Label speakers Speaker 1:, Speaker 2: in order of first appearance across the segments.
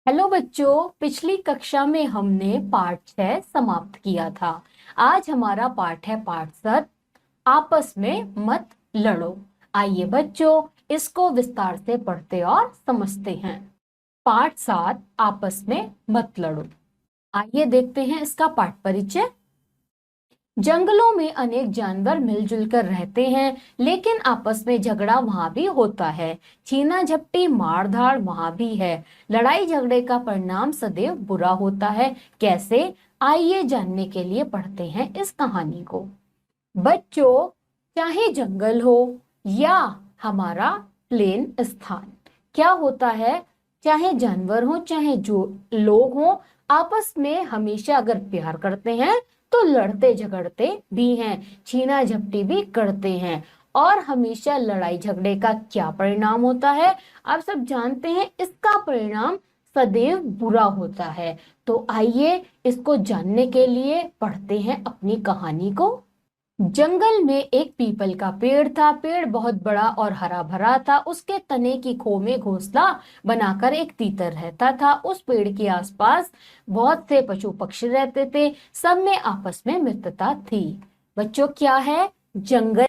Speaker 1: Hello बच्चों, पिछली कक्षा में हमने पाठ 6 समाप्त किया था। आज हमारा पाठ है पाठ 7, आपस में मत लड़ो। आइए बच्चों, इसको विस्तार से पढ़ते और समझते हैं। पाठ 7, आपस में मत लड़ो। आइए देखते हैं इसका पाठ परिचय। जंगलों में अनेक जानवर मिलजुल कर रहते हैं, लेकिन आपस में झगड़ा वहां भी होता है। छीना झपटी मार धाड़ वहां भी है। लड़ाई झगड़े का परिणाम सदैव बुरा होता है। कैसे? आइए जानने के लिए पढ़ते हैं इस कहानी को। बच्चों, चाहे जंगल हो या हमारा प्लेन स्थान, क्या होता है? चाहे जानवर हो चाहे जो लोग हो, आपस में हमेशा अगर प्यार करते हैं तो लड़ते झगड़ते भी हैं, छीना झपटी भी करते हैं। और हमेशा लड़ाई झगड़े का क्या परिणाम होता है? आप सब जानते हैं, इसका परिणाम सदैव बुरा होता है। तो आइए इसको जानने के लिए पढ़ते हैं अपनी कहानी को। जंगल में एक पीपल का पेड़ था। पेड़ बहुत बड़ा और हरा भरा था। उसके तने की खो में घोंसला बनाकर एक तीतर रहता था। उस पेड़ के आसपास बहुत से पशु पक्षी रहते थे। सब में आपस में मित्रता थी। बच्चों, क्या है? जंगल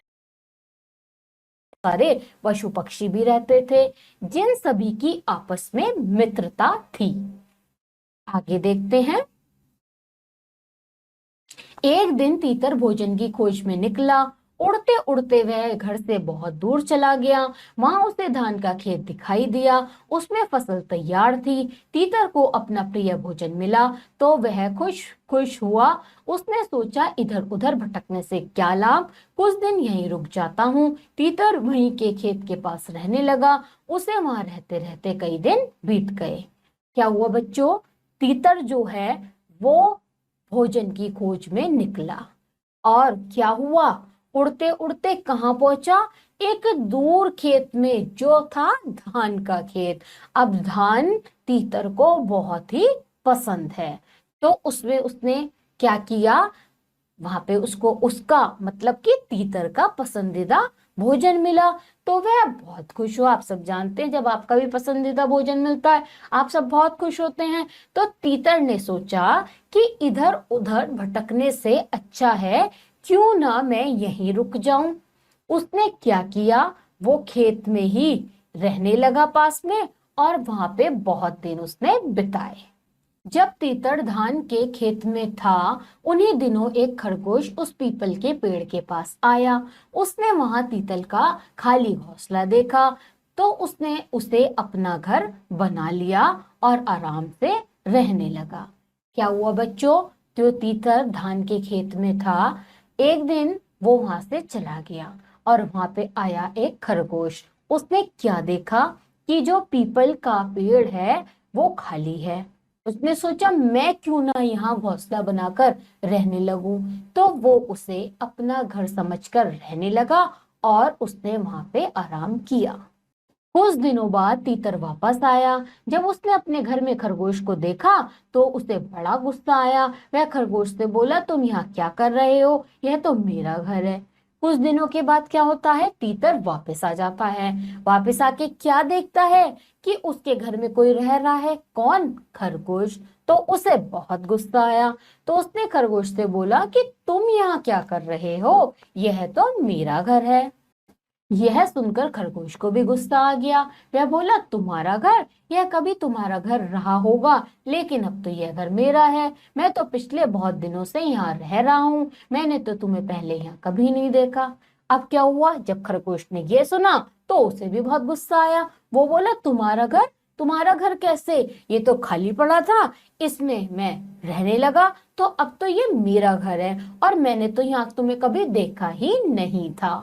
Speaker 1: सारे पशु पक्षी भी रहते थे, जिन सभी की आपस में मित्रता थी। आगे देखते हैं। एक दिन तीतर भोजन की खोज में निकला। उड़ते उड़ते वह घर से बहुत दूर चला गया। वहां उसे धान का खेत दिखाई दिया। उसमें फसल तैयार थी। तीतर को अपना प्रिय भोजन मिला तो वह खुश खुश हुआ। उसने सोचा, इधर उधर भटकने से क्या लाभ, कुछ दिन यहीं रुक जाता हूँ। तीतर वहीं के खेत के पास रहने लगा। उसे वहां रहते रहते कई दिन बीत गए। क्या हुआ बच्चों? तीतर जो है वो भोजन की खोज में निकला। और क्या हुआ? उड़ते उड़ते कहाँ पहुंचा? एक दूर खेत में, जो था धान का खेत। अब धान तीतर को बहुत ही पसंद है, तो उसमें उसने क्या किया? वहां पे उसको उसका मतलब कि तीतर का पसंदीदा भोजन मिला। तो वह बहुत खुश हुआ। आप सब जानते हैं, जब आपका भी पसंदीदा भोजन मिलता है आप सब बहुत खुश होते हैं। तो तीतर ने सोचा कि इधर उधर भटकने से अच्छा है क्यों ना मैं यहीं रुक जाऊं। उसने क्या किया? वो खेत में ही रहने लगा पास में, और वहां पे बहुत दिन उसने बिताए। जब तीतर धान के खेत में था, उन्हीं दिनों एक खरगोश उस पीपल के पेड़ के पास आया। उसने वहां तीतर का खाली घोंसला देखा, तो उसने उसे अपना घर बना लिया और आराम से रहने लगा। क्या हुआ बच्चों? जो तीतर धान के खेत में था, एक दिन वो वहां से चला गया और वहां पे आया एक खरगोश। उसने क्या देखा कि जो पीपल का पेड़ है वो खाली है। उसने सोचा, मैं क्यों ना यहाँ घोंसला बनाकर रहने लगूं। तो वो उसे अपना घर समझकर रहने लगा और उसने वहां पे आराम किया। कुछ दिनों बाद तीतर वापस आया। जब उसने अपने घर में खरगोश को देखा तो उसे बड़ा गुस्सा आया। वह खरगोश से बोला, तुम यहाँ क्या कर रहे हो? यह तो मेरा घर है। कुछ दिनों के बाद क्या होता है? तीतर वापस आ जाता है। वापस आके क्या देखता है कि उसके घर में कोई रह रहा है। कौन? खरगोश। तो उसे बहुत गुस्सा आया। तो उसने खरगोश से बोला कि तुम यहाँ क्या कर रहे हो? यह तो मेरा घर है। यह सुनकर खरगोश को भी गुस्सा आ गया। वह बोला, तुम्हारा घर? यह कभी तुम्हारा घर रहा होगा, लेकिन अब तो यह घर मेरा है। मैं तो पिछले बहुत दिनों से यहाँ रह रहा हूँ। मैंने तो तुम्हें पहले यहाँ कभी नहीं देखा। अब क्या हुआ? जब खरगोश ने ये सुना तो उसे भी बहुत गुस्सा आया। वो बोला, तुम्हारा घर? तुम्हारा घर कैसे? ये तो खाली पड़ा था, इसमें मैं रहने लगा, तो अब तो ये मेरा घर है और मैंने तो यहाँ तुम्हें कभी देखा ही नहीं था।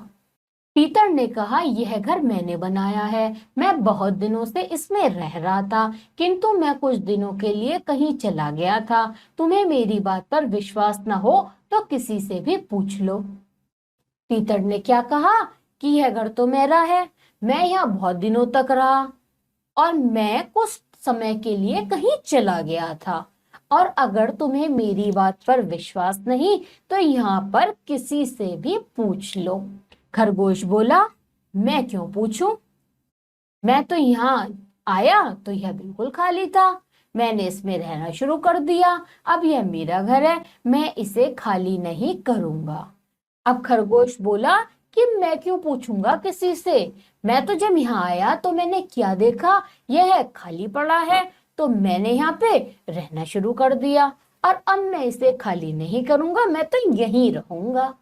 Speaker 1: पीतर ने कहा, यह घर मैंने बनाया है। मैं बहुत दिनों से इसमें रह रहा था, किंतु मैं कुछ दिनों के लिए कहीं चला गया था। तुम्हें मेरी बात पर विश्वास न हो तो किसी से भी पूछ लो। पीतर ने क्या कहा कि यह घर तो मेरा है, मैं यहाँ बहुत दिनों तक रहा और मैं कुछ समय के लिए कहीं चला गया था, और अगर तुम्हें मेरी बात पर विश्वास नहीं तो यहाँ पर किसी से भी पूछ लो। खरगोश बोला, मैं क्यों पूछूं? मैं तो यहाँ आया तो यह बिल्कुल खाली था। मैंने इसमें रहना शुरू कर दिया। अब यह मेरा घर है, मैं इसे खाली नहीं करूंगा। अब खरगोश बोला कि मैं क्यों पूछूंगा किसी से, मैं तो जब यहाँ आया तो मैंने क्या देखा, यह खाली पड़ा है तो मैंने यहाँ पे रहना शुरू कर दिया, और अब मैं इसे खाली नहीं करूंगा, मैं तो यहीं रहूंगा।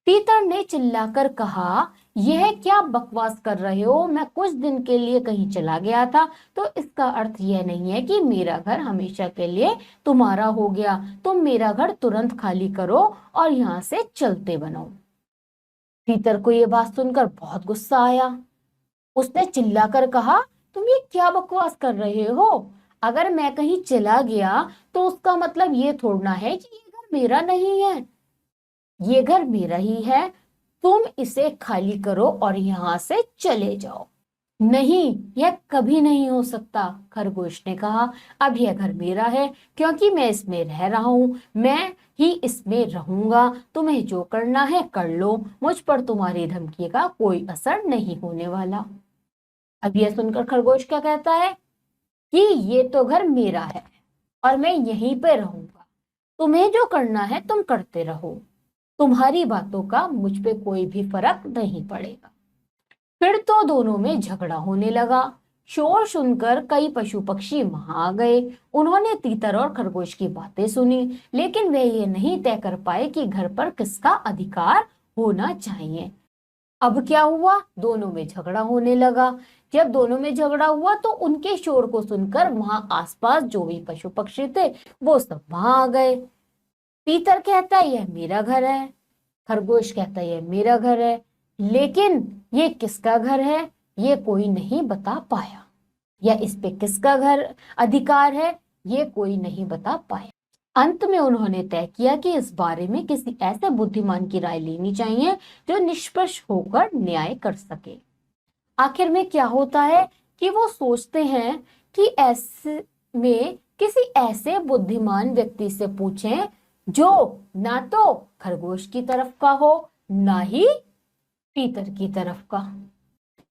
Speaker 1: तीतर ने चिल्लाकर कहा, यह क्या बकवास कर रहे हो, मैं कुछ दिन के लिए कहीं चला गया था तो इसका अर्थ यह नहीं है कि मेरा घर हमेशा के लिए तुम्हारा हो गया। तुम मेरा घर तुरंत खाली करो और यहाँ से चलते बनो। तीतर को ये बात सुनकर बहुत गुस्सा आया। उसने चिल्लाकर कहा, तुम ये क्या बकवास कर रहे हो, अगर मैं कहीं चला गया तो उसका मतलब ये थोड़ना है कि ये घर मेरा नहीं है, ये घर मेरा ही है। तुम इसे खाली करो और यहाँ से चले जाओ। नहीं, यह कभी नहीं हो सकता, खरगोश ने कहा। अब यह घर मेरा है क्योंकि मैं इसमें रह रहा हूँ, मैं ही इसमें रहूंगा। तुम्हें जो करना है कर लो, मुझ पर तुम्हारी धमकी का कोई असर नहीं होने वाला। अब यह सुनकर खरगोश क्या कहता है कि ये तो घर मेरा है और मैं यहीं पे रहूंगा, तुम्हें जो करना है तुम करते रहो, तुम्हारी बातों का मुझ पे कोई भी फर्क नहीं पड़ेगा। फिर तो दोनों में झगड़ा होने लगा। शोर सुनकर कई पशु पक्षी वहां आ गए। उन्होंने तीतर और खरगोश की बातें सुनी, लेकिन वे ये नहीं तय कर पाए कि घर पर किसका अधिकार होना चाहिए। अब क्या हुआ, दोनों में झगड़ा होने लगा। जब दोनों में झगड़ा हुआ तो उनके शोर को सुनकर वहां आसपास जो भी पशु पक्षी थे वो सब वहां आ गए। तीतर कहता है यह मेरा घर है, खरगोश कहता है यह मेरा घर है, लेकिन ये किसका घर है ये कोई नहीं बता पाया, या इस पे किसका घर अधिकार है ये कोई नहीं बता पाया। अंत में उन्होंने तय किया कि इस बारे में किसी ऐसे बुद्धिमान की राय लेनी चाहिए जो निष्पक्ष होकर न्याय कर सके। आखिर में क्या होता है कि वो सोचते हैं कि ऐसे में किसी ऐसे बुद्धिमान व्यक्ति से पूछें जो ना तो खरगोश की तरफ का हो ना ही तीतर की तरफ का।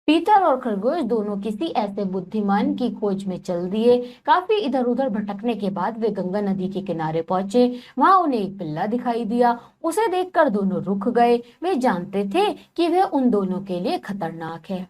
Speaker 1: तीतर और खरगोश दोनों किसी ऐसे बुद्धिमान की खोज में चल दिए। काफी इधर उधर भटकने के बाद वे गंगा नदी के किनारे पहुंचे। वहां उन्हें एक बिल्ला दिखाई दिया। उसे देखकर दोनों रुक गए। वे जानते थे कि वह उन दोनों के लिए खतरनाक है।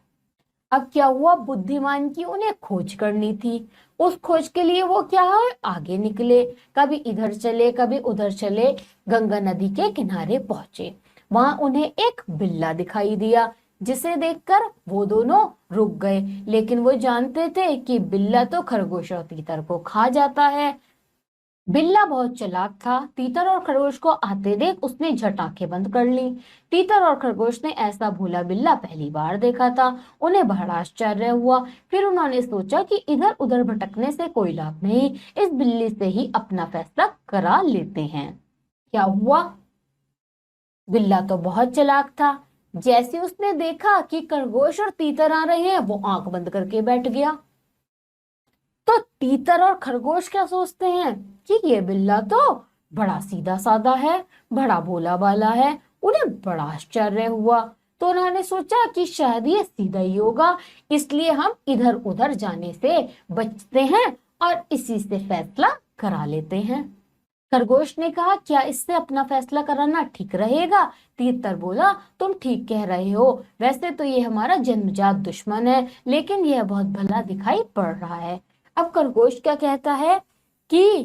Speaker 1: अब क्या हुआ, बुद्धिमान की उन्हें खोज करनी थी। उस खोज के लिए वो क्या है आगे निकले, कभी इधर चले कभी उधर चले। गंगा नदी के किनारे पहुंचे। वहां उन्हें एक बिल्ला दिखाई दिया, जिसे देखकर वो दोनों रुक गए। लेकिन वो जानते थे कि बिल्ला तो खरगोश और तीतर को खा जाता है। बिल्ला बहुत चालाक था। तीतर और खरगोश को आते देख उसने झट आंखें बंद कर ली। तीतर और खरगोश ने ऐसा भोला बिल्ला पहली बार देखा था। उन्हें बड़ा आश्चर्य हुआ। फिर उन्होंने सोचा कि इधर उधर भटकने से कोई लाभ नहीं, इस बिल्ली से ही अपना फैसला करा लेते हैं। क्या हुआ, बिल्ला तो बहुत चालाक था। जैसे उसने देखा कि खरगोश और तीतर आ रहे हैं वो आंख बंद करके बैठ गया। तो तीतर और खरगोश क्या सोचते हैं कि ये बिल्ला तो बड़ा सीधा साधा है, बड़ा भोला भाला है। उन्हें बड़ा आश्चर्य हुआ, तो उन्होंने सोचा कि शायद ये सीधा ही होगा, इसलिए हम इधर उधर जाने से बचते हैं और इसी से फैसला करा लेते हैं। खरगोश ने कहा, क्या इससे अपना फैसला कराना ठीक रहेगा? तीतर बोला, तुम ठीक कह रहे हो, वैसे तो ये हमारा जन्मजात दुश्मन है, लेकिन यह बहुत भला दिखाई पड़ रहा है। अब खरगोश क्या कहता है कि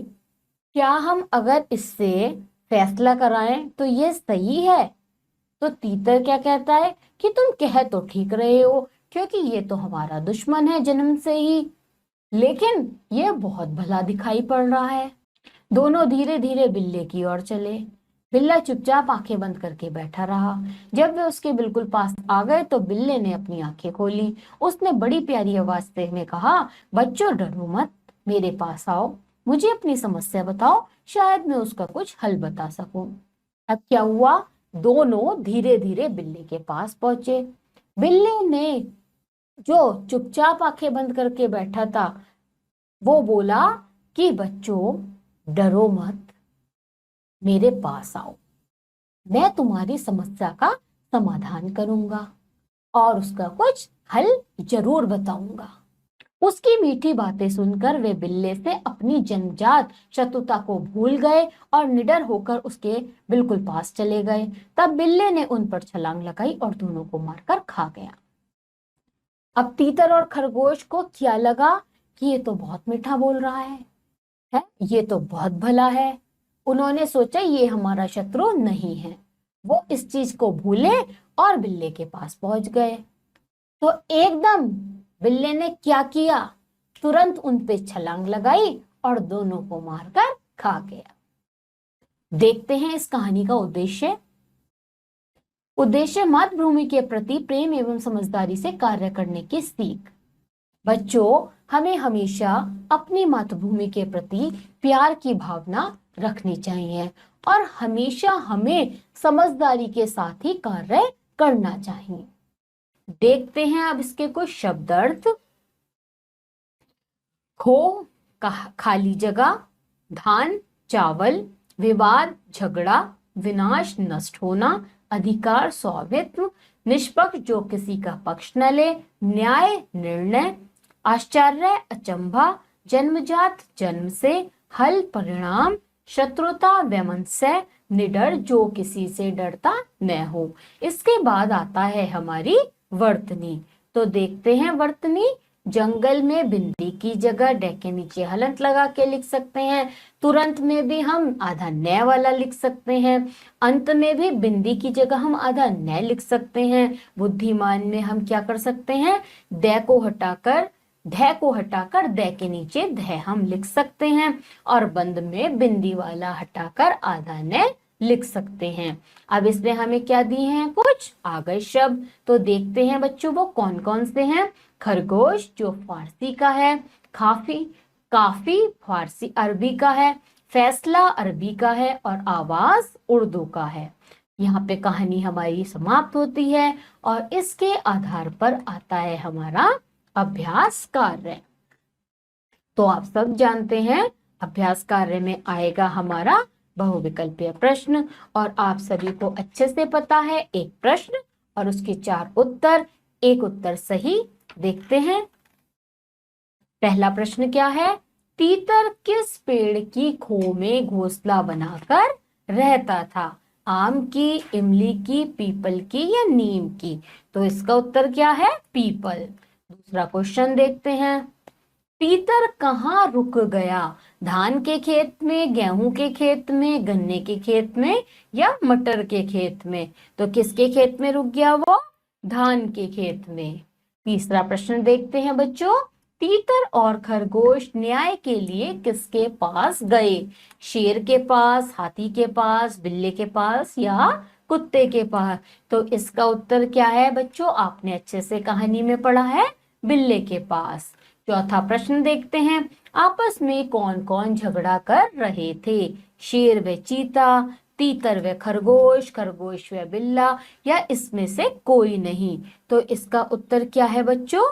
Speaker 1: क्या हम अगर इससे फैसला कराएं तो ये सही है? तो तीतर क्या कहता है कि तुम कह तो ठीक रहे हो, क्योंकि ये तो हमारा दुश्मन है जन्म से ही, लेकिन ये बहुत भला दिखाई पड़ रहा है। दोनों धीरे धीरे बिल्ले की ओर चले। बिल्ला चुपचाप आंखें बंद करके बैठा रहा। जब वे उसके बिल्कुल पास आ गए तो बिल्ले ने अपनी आंखें खोली। उसने बड़ी प्यारी आवाज से में कहा, बच्चों डरो मत, मेरे पास आओ, मुझे अपनी समस्या बताओ, शायद मैं उसका कुछ हल बता सकूं। अब क्या हुआ, दोनों धीरे धीरे बिल्ले के पास पहुंचे। बिल्ले ने जो चुपचाप आंखें बंद करके बैठा था वो बोला कि बच्चों डरो मत, मेरे पास आओ, मैं तुम्हारी समस्या का समाधान करूंगा और उसका कुछ हल जरूर बताऊंगा। उसकी मीठी बातें सुनकर वे बिल्ले से अपनी जन्मजात शत्रुता को भूल गए और निडर होकर उसके बिल्कुल पास चले गए। तब बिल्ले ने उन पर छलांग लगाई और दोनों को मारकर खा गया। अब तीतर और खरगोश को क्या लगा कि ये तो बहुत मीठा बोल रहा है, ये तो बहुत भला है। उन्होंने सोचा ये हमारा शत्रु नहीं है। वो इस चीज को भूले और बिल्ले के पास पहुंच गए। तो एकदम बिल्ले ने क्या किया, तुरंत उन पे छलांग लगाई और दोनों को मारकर खा गया। देखते हैं इस कहानी का उद्देश्य। उद्देश्य मातृभूमि के प्रति प्रेम एवं समझदारी से कार्य करने की सीख। बच्चों, हमें हमेशा अपनी मातृभूमि के प्रति प्यार की भावना रखनी चाहिए और हमेशा हमें समझदारी के साथ ही कार्य करना चाहिए। देखते हैं अब इसके कुछ शब्द अर्थ। खो खाली जगह, धान चावल, विवाद झगड़ा, विनाश नष्ट होना, अधिकार स्वामित्व, निष्पक्ष जो किसी का पक्ष न ले, न्याय निर्णय, आश्चर्य अचंभा, जन्मजात जन्म से, हल परिणाम, शत्रुता वैमनस्य, निडर जो किसी से डरता न हो। इसके बाद आता है हमारी वर्तनी। तो देखते हैं वर्तनी। जंगल में बिंदी की जगह डे के नीचे हलंत लगा के लिख सकते हैं। तुरंत में भी हम आधा न वाला लिख सकते हैं। अंत में भी बिंदी की जगह हम आधा न लिख सकते हैं। बुद्धिमान में हम क्या कर सकते हैं, दै को हटाकर दै के नीचे ध हम लिख सकते हैं और बंद में बिंदी वाला हटाकर आधा न लिख सकते हैं। अब इसमें हमें क्या दिए हैं, कुछ आ गए शब्द। तो देखते हैं बच्चों वो कौन कौन से हैं। खरगोश जो फारसी का है, काफी फारसी अरबी का है, फैसला अरबी का है और आवाज उर्दू का है। यहाँ पे कहानी हमारी समाप्त होती है और इसके आधार पर आता है हमारा अभ्यास कार्य। तो आप सब जानते हैं अभ्यास कार्य में आएगा हमारा बहुविकल्पीय प्रश्न और आप सभी को अच्छे से पता है एक प्रश्न और उसके 4 उत्तर, एक उत्तर सही। देखते हैं पहला प्रश्न क्या है। तीतर किस पेड़ की खो में घोंसला बनाकर रहता था, आम की, इमली की, पीपल की या नीम की। तो इसका उत्तर क्या है, पीपल। दूसरा क्वेश्चन देखते हैं। तीतर कहाँ रुक गया, धान के खेत में, गेहूं के खेत में, गन्ने के खेत में या मटर के खेत में। तो किसके खेत में रुक गया वो, धान के खेत में। तीसरा प्रश्न देखते हैं बच्चों। तीतर और खरगोश न्याय के लिए किसके पास गए, शेर के पास, हाथी के पास, बिल्ली के पास या कुत्ते के पास। तो इसका उत्तर क्या है बच्चों, आपने अच्छे से कहानी में पढ़ा है, बिल्ली के पास। चौथा प्रश्न देखते हैं। आपस में कौन कौन झगड़ा कर रहे थे, शेर व चीता, तीतर व खरगोश, खरगोश व बिल्ला या इसमें से कोई नहीं। तो इसका उत्तर क्या है बच्चों,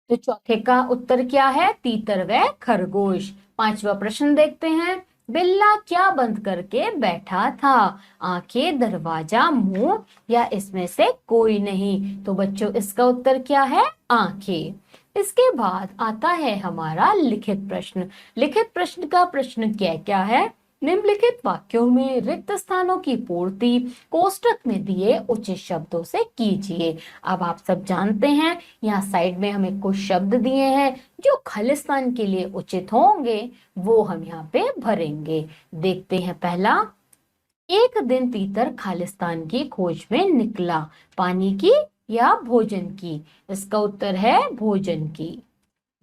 Speaker 1: तो चौथे का उत्तर क्या है, तीतर व खरगोश। पांचवा प्रश्न देखते हैं। बिल्ला क्या बंद करके बैठा था, आंखें, दरवाजा, मुंह या इसमें से कोई नहीं। तो बच्चों इसका उत्तर क्या है, आंखें। इसके बाद आता है हमारा लिखित प्रश्न। लिखित प्रश्न का प्रश्न क्या है, निम्नलिखित वाक्यों में रिक्त स्थानों की पूर्ति कोष्टक में दिए उचित शब्दों से कीजिए। अब आप सब जानते हैं यहाँ साइड में हमें कुछ शब्द दिए हैं जो खालिस्तान के लिए उचित होंगे, वो हम यहाँ पे भरेंगे। देखते हैं पहला। एक दिन तीतर खालिस्तान की खोज में निकला, पानी की या भोजन की। इसका उत्तर है भोजन की।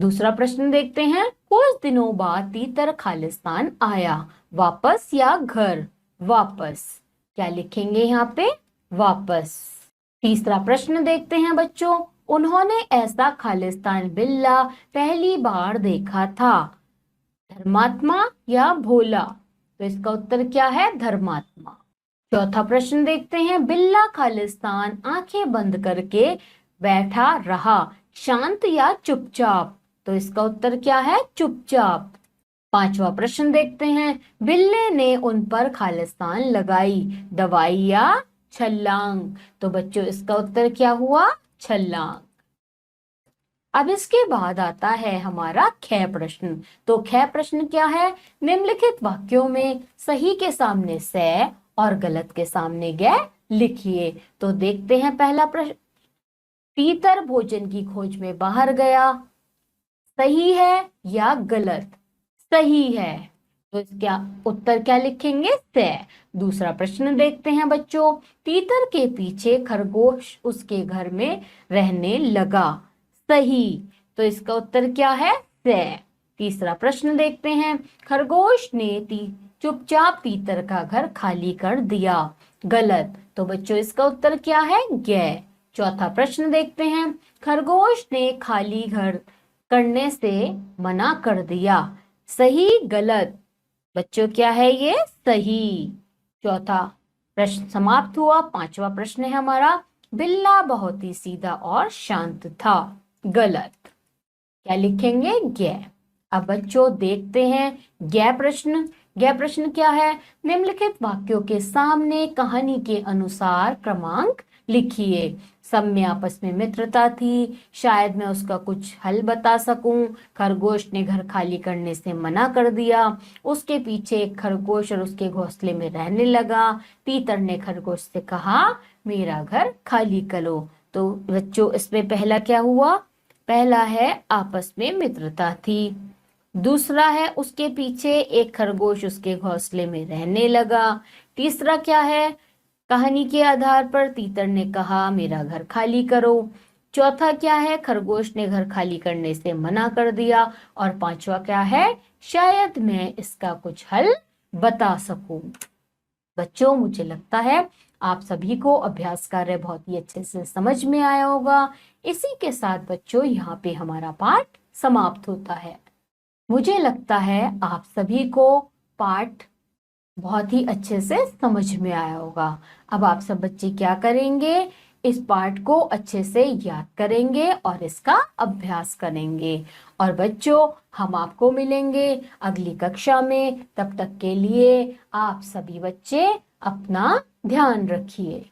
Speaker 1: दूसरा प्रश्न देखते हैं। कुछ दिनों बाद तीतर खालिस्तान आया, वापस या घर, वापस। क्या लिखेंगे यहाँ पे, वापस। तीसरा प्रश्न देखते हैं बच्चों। उन्होंने ऐसा खालिस्तान बिल्ला पहली बार देखा था, धर्मात्मा या भोला। तो इसका उत्तर क्या है, धर्मात्मा। चौथा प्रश्न देखते हैं। बिल्ला खालिस्तान आंखें बंद करके बैठा रहा, शांत या चुपचाप। तो इसका उत्तर क्या है, चुपचाप। पांचवा प्रश्न देखते हैं। बिल्ले ने उन पर खालिस्तान लगाई, दवाई या छलांग। तो बच्चों इसका उत्तर क्या हुआ, छलांग। अब इसके बाद आता है हमारा ख प्रश्न। तो ख प्रश्न क्या है? निम्नलिखित वाक्यों में सही के सामने से और गलत के सामने ग लिखिए। तो देखते हैं पहला प्रश्न। तीतर भोजन की खोज में बाहर गया, सही है या गलत? सही है। तो इसका उत्तर क्या लिखेंगे? से। दूसरा प्रश्न देखते हैं बच्चों। तीतर के पीछे खरगोश उसके घर में रहने लगा, सही। तो इसका उत्तर क्या है? से। तीसरा प्रश्न देखते हैं। खरगोश ने चुपचाप तीतर का घर खाली कर दिया, गलत। तो बच्चों इसका उत्तर क्या है? ग। चौथा प्रश्न देखते हैं। खरगोश ने खाली घर करने से मना कर दिया, सही गलत? बच्चों क्या है ये? सही। चौथा प्रश्न समाप्त हुआ। पांचवा प्रश्न है हमारा। बिल्ला बहुत ही सीधा और शांत था, गलत। क्या लिखेंगे? ग। अब बच्चों देखते हैं ग प्रश्न। ग प्रश्न क्या है? निम्नलिखित वाक्यों के सामने कहानी के अनुसार क्रमांक लिखिए। सब में आपस में मित्रता थी, शायद मैं उसका कुछ हल बता सकूं। खरगोश ने घर खाली करने से मना कर दिया। उसके पीछे एक खरगोश और उसके घोंसले में रहने लगा। तीतर ने खरगोश से कहा, मेरा घर खाली करो। तो बच्चों इसमें पहला क्या हुआ? पहला है आपस में मित्रता थी। दूसरा है उसके पीछे एक खरगोश उसके घोंसले में रहने लगा। तीसरा क्या है? कहानी के आधार पर तीतर ने कहा, मेरा घर खाली करो। चौथा क्या है? खरगोश ने घर खाली करने से मना कर दिया। और पांचवा क्या है? शायद मैं इसका कुछ हल बता सकूं। बच्चों मुझे लगता है आप सभी को अभ्यास कार्य बहुत ही अच्छे से समझ में आया होगा। इसी के साथ बच्चों यहाँ पे हमारा पाठ समाप्त होता है। मुझे लगता है आप सभी को पाठ बहुत ही अच्छे से समझ में आया होगा। अब आप सब बच्चे क्या करेंगे? इस पाठ को अच्छे से याद करेंगे और इसका अभ्यास करेंगे। और बच्चों हम आपको मिलेंगे अगली कक्षा में। तब तक के लिए आप सभी बच्चे अपना ध्यान रखिए।